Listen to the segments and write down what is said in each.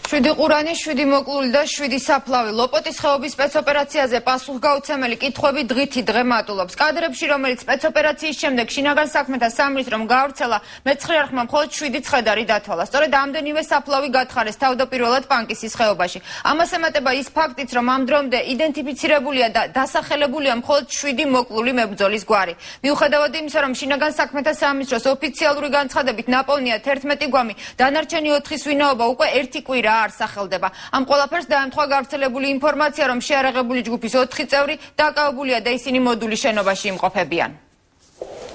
7 ყურანი, 7 მოკლული და 7 საფლავი. ლოპოტის ხეობის სპეცოპერაციაზე პასუხგაუცემელი კითხვები დღითი დღე მატულობს. კადრებში, რომელიც სპეცოპერაციის შემდეგ შინაგან საქმეთა სამინისტრომ გაავრცელა, მეცხრე არხმა მხოლოდ 7 ცხედარი დათვალა. სწორედ ამდენივე საფლავი გათხარეს თავდაპირველად პანკისის ხეობაში. ამას ემატება ის ფაქტიც, რომ ამ დრომდე იდენტიფიცირებულია და დასახელებულია მხოლოდ 7 მოკლული მებრძოლის გვარი. მიუხედავად იმისა, რომ შინაგან საქმეთა სამინისტროს ოფიციალური განცხადებით ნაპოვნია 11 გვამი, დანარჩენი 4-ის ვინაობა უკვე 1 კვირა არ სახელდება. ამ ყველაფერს დაემთხვა გავრცელებული ინფორმაცია, რომ შეარაღებული ჯგუფის 4 წევრი დაკავებულია და ისინი მოდულის შენობაში იმყოფებიან.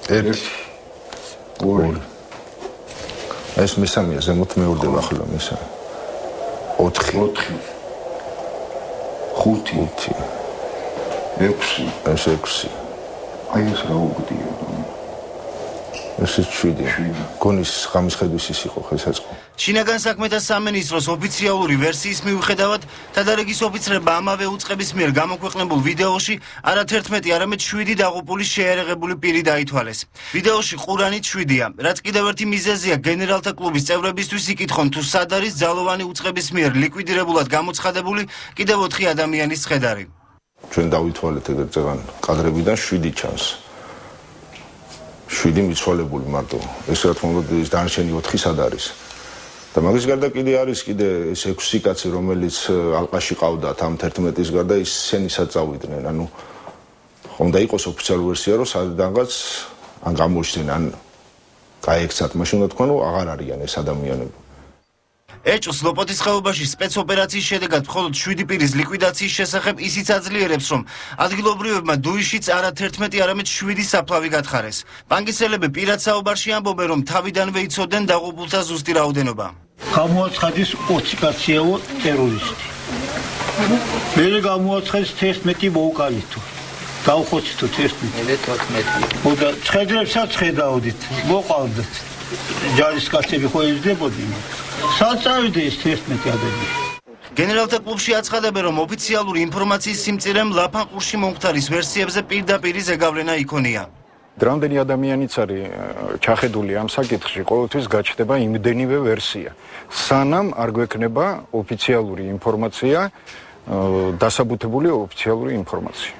1 2 ეს მესამეა, ზემოთ მეორდება ხოლმე მესამე. 4 5 6 აი ეს რა უგდია. ეს 7. გონის ღამის ხედვის ის იყო ხესაწყო. შინაგან საქმეთა სამინისტროს ოფიციალური ვერსიის მიუხედავად, თადარიგის ოფიცრებმა ამავე უწყების მიერ გამოქვეყნებულ ვიდეოში არა 11, არამედ 7 დაღუპული შეიარაღებული პირი დაითვალეს. ვიდეოში ყურანით 7-ია, რაც კიდევ ერთი მიზეზია გენერალთა კლუბის წევრებისთვის იკითხონ, თუ სად არის ძალოვანი უწყების მიერ ლიკვიდირებულად გამოცხადებული კიდევ 4 ადამიანის ცხედარი. ჩვენ დავითვალეთ ეგრეთ წეგან კადრებიდან 7 ჩანს. 7 მიცვალებული მარტო. ეს რა თქმა უნდა ის დანარჩენი 4 სად არის? და მაგის გარდა კიდე არის ეს 6 კაცი, რომელიც ალყაში ყავდათ ამ 11-ის გარდა ისინისაც წავიდნენ. ანუ ხონდა იყოს ოფიციალური ვერსია, რომ სადღაც ან გამოჩნდნენ, ან გაექცათ, მაშინ უნდა თქვა, რომ აღარ არიან ეს ადამიანები. ეჭვს ლოპოტის ხეობაში სპეცოპერაციის შედეგად მხოლოდ 7 პირის ლიკვიდაციის შესახებ ისიც აძლიერებს, რომ ადგილობრივებმა დუიშიც არა 11, არამედ 7 საფლავი გათხარეს. პანკისელები პირად საუბარში ამბობენ, რომ თავიდანვე იცოდნენ დაღუპულთა ზუსტი რაოდენობა. გამოაცხადეს 20 კაციაო ტერორისტი. მერე გამოაცხადეს 11 მოუკალითო. დავხოცითო 11. და ცხედრებსაც ხედავდით, მოყავდით. ჯარისკაცები ხო იზრდებოდნენ. საწავიდე ეს 11 ადამიანი. გენერალთა კლუბში აცხადებენ, რომ ოფიციალური ინფორმაციის სიმწირემ ლაფანყურში მომხდარის ვერსიებზე პირდაპირ ზეგავლენა იქონია. რამდენი ადამიანიც არის ჩახედული ამ საკითხში, ყოველთვის გაჩნდება იმდენივე ვერსია. სანამ არ გვექნება ოფიციალური ინფორმაცია, დასაბუთებული ოფიციალური ინფორმაცია.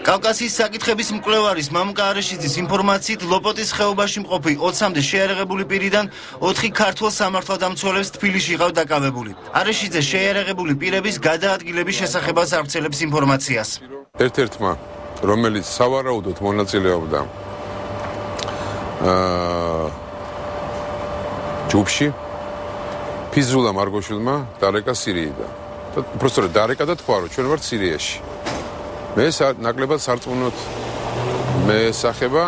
კავკასიის საკითხების მკვლევარის მამუკა არეშიძის ინფორმაციით, ლოპოტის ხეობაში მყოფი 20-მდე შეიარაღებული პირიდან 4 ქართველ სამართალდამცველებს თბილისში იყავ დაკავებული. არეშიძე შეიარაღებული პირების გადაადგილების შესახებაც ავრცელებს ინფორმაციას. ერთ-ერთმა, რომელიც სავარაუდოდ მონაწილეობდა ჯუბში, ფიზულა მარგოშვილმა დარეკა სირიიდან. და უბრალოდ დარეკა და თქვა, რომ ჩვენ ვართ სირიაში. მე ნაკლებად სარწმუნოდ მესახება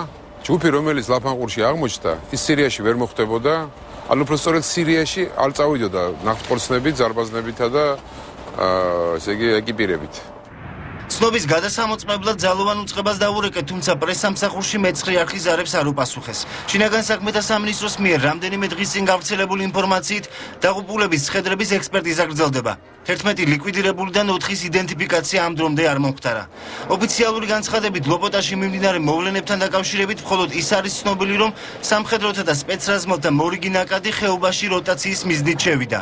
ჯგუფი, რომელიც ლაფანყურში აღმოჩნდა, ის სირიაში ვერ მოხდებოდა, ანუ უბრალოდ სირიაში არ წავიდოდა ნახტყორცნებით, ზარბაზნებითა და ესე იგი ეკიპირებით. ცნობის გადასამოწმებლად ძალოვან უწყებას დაურეკეთ, თუმცა პრესსამსახურში მეცხრე არხის ზარებს არ უპასუხეს. შინაგან საქმეთა სამინისტროს მიერ რამდენიმე დღის წინ გავრცელებული ინფორმაციით, დაღუპულების ცხედრების ექსპერტიზა გრძელდება. 11 ლიკვიდირებულიდან 4-ის იდენტიფიკაცია ამ დრომდე არ მომხდარა. ოფიციალური განცხადებით, ლოპოტაში მიმდინარე მოვლენებთან დაკავშირებით მხოლოდ ის არის ცნობილი, რომ სამხედროთა და სპეცრაზმელთა მორიგი ნაკადი ხეობაში როტაციის მიზნით შევიდა.